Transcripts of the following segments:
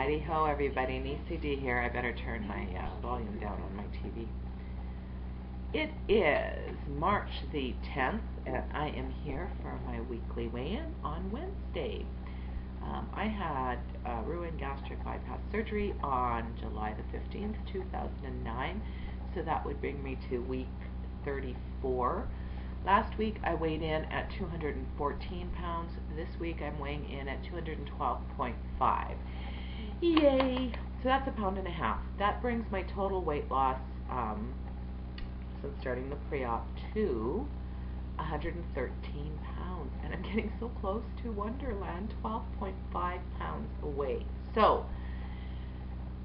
Hi-ho, everybody. Nisi D here. I better turn my volume down on my TV. It is March the 10th, and I am here for my weekly weigh-in on Wednesday. I had ruined gastric bypass surgery on July the 15th, 2009, so that would bring me to week 34. Last week I weighed in at 214 pounds. This week I'm weighing in at 212.5. Yay! So that's 1.5 pounds. That brings my total weight loss since starting the pre-op to 113 pounds. And I'm getting so close to Wonderland, 12.5 pounds away. So,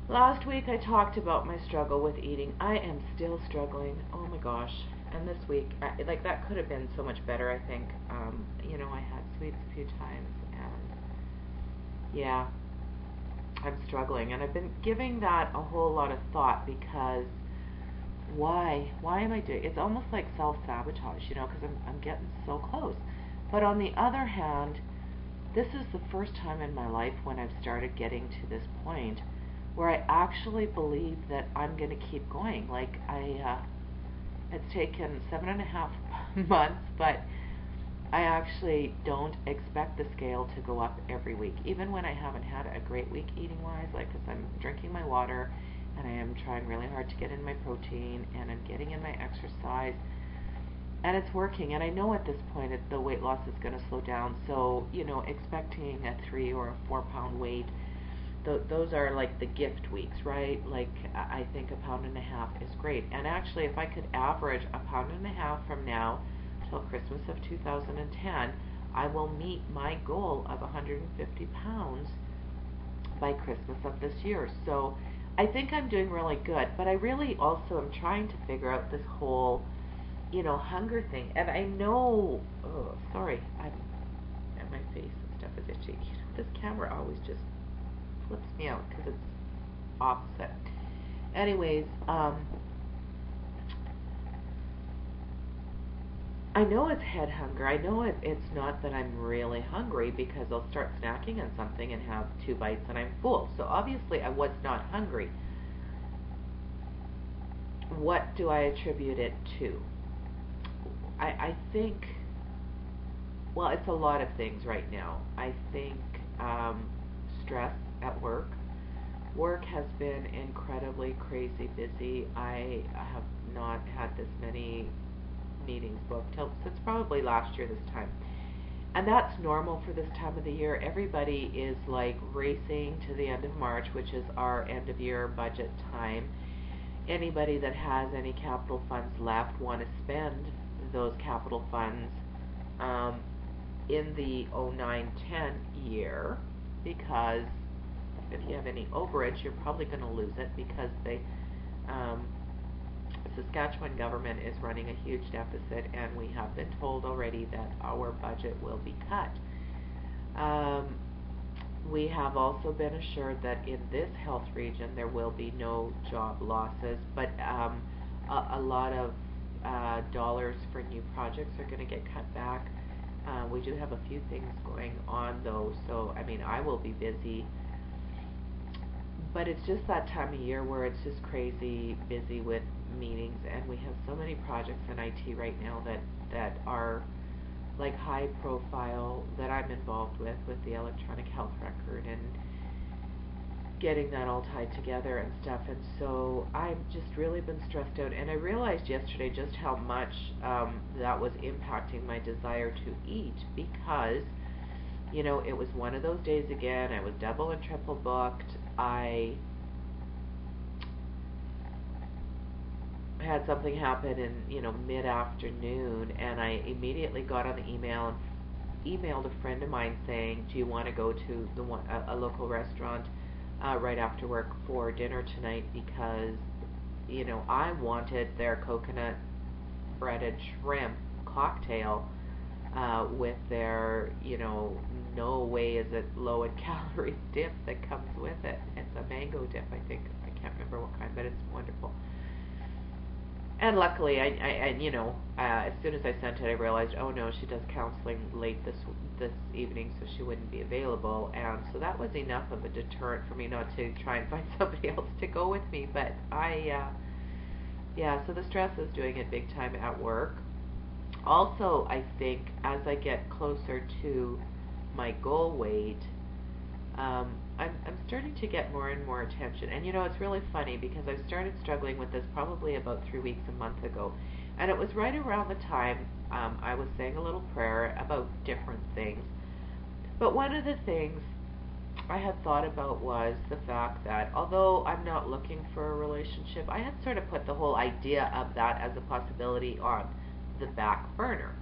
last week I talked about my struggle with eating. I am still struggling. Oh my gosh. And this week, that could have been so much better, I think. I had sweets a few times, and yeah, I'm struggling. And I've been giving that a whole lot of thought because why am I doing it? It's almost like self-sabotage, because I'm getting so close. But on the other hand, this is the first time in my life when I've started getting to this point where I actually believe that I'm going to keep going. It's taken 7.5 months, but I actually don't expect the scale to go up every week, even when I haven't had a great week eating-wise, because I'm drinking my water, and I am trying really hard to get in my protein, and I'm getting in my exercise, and it's working. And I know at this point the weight loss is going to slow down, so, expecting a 3 or a 4 pound weight, those are like the gift weeks, right? I think 1.5 pounds is great. And actually, if I could average 1.5 pounds from now till Christmas of 2010, I will meet my goal of 150 pounds by Christmas of this year. So I think I'm doing really good, but I really also am trying to figure out this whole, hunger thing. And I know, and my face and stuff is itchy. This camera always just flips me out because it's opposite. Anyways, I know it's head hunger. I know it's not that I'm really hungry, because I'll start snacking on something and have 2 bites and I'm full. So obviously I was not hungry. What do I attribute it to? I think, well, it's a lot of things right now. I think stress at work. Work has been incredibly crazy busy. I have not had this many meetings booked since probably last year this time. And that's normal for this time of the year. Everybody is racing to the end of March, which is our end of year budget time. Anybody that has any capital funds left want to spend those capital funds in the 09-10 year, because if you have any overage, you're probably going to lose it, because the Saskatchewan government is running a huge deficit, and we have been told already that our budget will be cut. We have also been assured that in this health region there will be no job losses, but a lot of dollars for new projects are going to get cut back. We do have a few things going on, though, so I will be busy. But it's just that time of year where it's just crazy busy with meetings, and we have so many projects in IT right now that are high profile, that I'm involved with the electronic health record and getting that all tied together and stuff. And so I've just really been stressed out, and I realized yesterday just how much that was impacting my desire to eat, because it was one of those days again. I was double and triple booked. I had something happen in mid-afternoon, and I immediately got on the email and emailed a friend of mine saying, do you want to go to a local restaurant right after work for dinner tonight, because I wanted their coconut breaded shrimp cocktail with their, no way is it low in calories dip that comes with it. It's a mango dip, I think. I can't remember what kind, but it's wonderful. And luckily, as soon as I sent it, I realized, oh no, she does counseling late this evening, so she wouldn't be available. And so that was enough of a deterrent for me not to try and find somebody else to go with me. But so the stress is doing it big time at work. Also, I think as I get closer to my goal weight, I'm starting to get more and more attention. And it's really funny because I started struggling with this probably about 3 weeks, a month ago. And it was right around the time I was saying a little prayer about different things. But one of the things I had thought about was the fact that although I'm not looking for a relationship, I had sort of put the whole idea of that as a possibility on the back burner.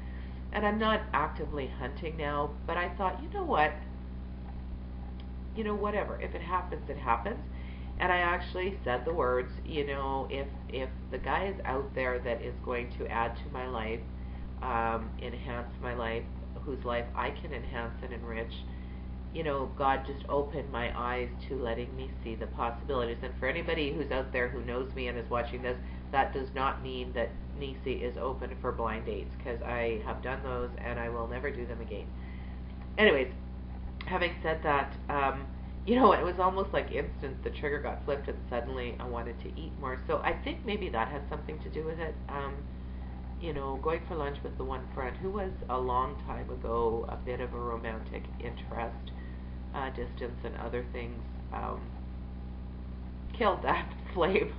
And I'm not actively hunting now, but I thought, you know what? Whatever. If it happens, it happens. And I actually said the words, if the guy is out there that is going to add to my life, enhance my life, whose life I can enhance and enrich, God just opened my eyes to letting me see the possibilities. And for anybody who's out there who knows me and is watching this, that does not mean that Nisi is open for blind dates, because I have done those and I will never do them again. Anyways, having said that, it was almost like instant. The trigger got flipped and suddenly I wanted to eat more. So I think maybe that has something to do with it. Going for lunch with the one friend who was a long time ago a bit of a romantic interest, distance and other things, killed that flame.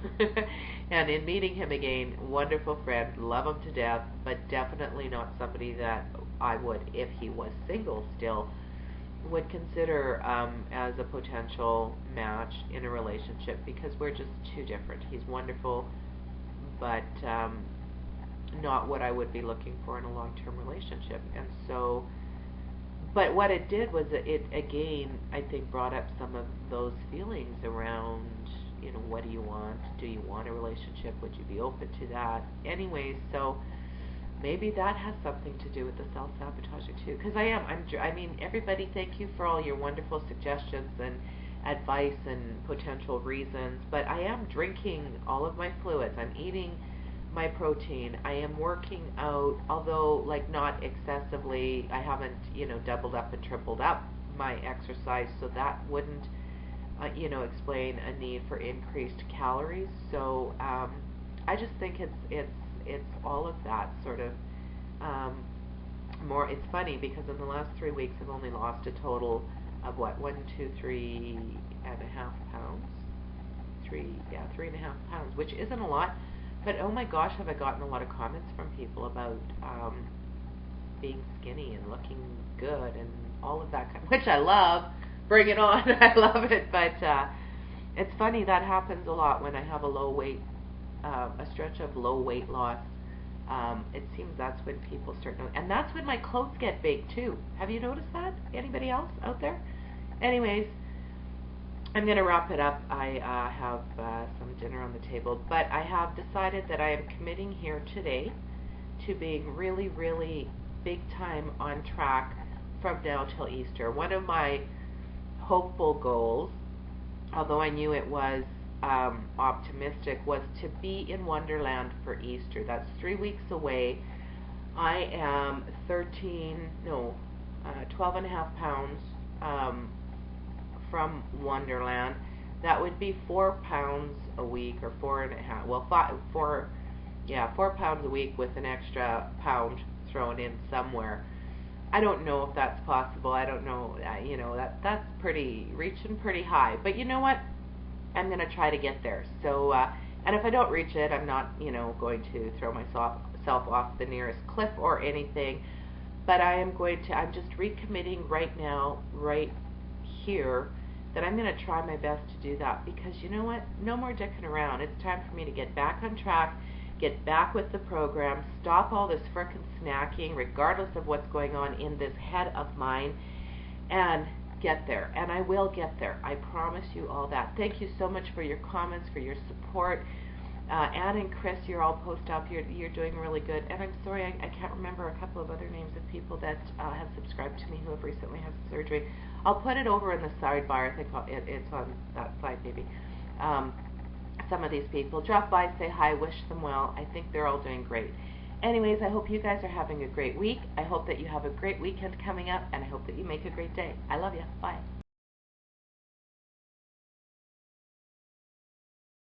And in meeting him again, wonderful friend, love him to death, but definitely not somebody that I would, if he was single still, would consider as a potential match in a relationship, because we're just too different. He's wonderful, but not what I would be looking for in a long-term relationship. And so, but what it did was it again, I think, brought up some of those feelings around, what do you want? Do you want a relationship? Would you be open to that? Anyways, so maybe that has something to do with the self-sabotaging too, because I mean, everybody, thank you for all your wonderful suggestions and advice and potential reasons, but I am drinking all of my fluids. I'm eating my protein. I am working out, although not excessively. I haven't, doubled up and tripled up my exercise, so that wouldn't, explain a need for increased calories. So I just think it's all of that sort of more. It's funny because in the last 3 weeks I've only lost a total of 3.5 pounds. 3.5 pounds, which isn't a lot, but oh my gosh, have I gotten a lot of comments from people about being skinny and looking good and all of that which I love. Bring it on. I love it. But it's funny, that happens a lot when I have a low weight, a stretch of low weight loss. It seems that's when people start noticing. And that's when my clothes get big too. Have you noticed that? Anybody else out there? Anyways, I'm going to wrap it up. I have some dinner on the table. But I have decided that I am committing here today to being really, really big time on track from now till Easter. One of my hopeful goals, although I knew it was optimistic, was to be in Wonderland for Easter. That's 3 weeks away. I am 12.5 pounds from Wonderland. That would be 4 pounds a week, or 4.5. Well, 4 pounds a week with an extra pound thrown in somewhere. I don't know if that's possible. I don't know. That's reaching pretty high. But you know what? I'm going to try to get there. So, and if I don't reach it, I'm not, going to throw myself off the nearest cliff or anything. But I'm just recommitting right now, right here, that I'm going to try my best to do that. Because you know what? No more dicking around. It's time for me to get back on track, get back with the program, stop all this frickin' snacking, regardless of what's going on in this head of mine, and get there. And I will get there. I promise you all that. Thank you so much for your comments, for your support. Ann and Chris, you're all post-op. You're doing really good. And I'm sorry, I can't remember a couple of other names of people that have subscribed to me who have recently had surgery. I'll put it over in the sidebar. I think it's on that side maybe. some of these people. Drop by, say hi, wish them well. I think they're all doing great. Anyways, I hope you guys are having a great week. I hope that you have a great weekend coming up, and I hope that you make a great day. I love you. Bye.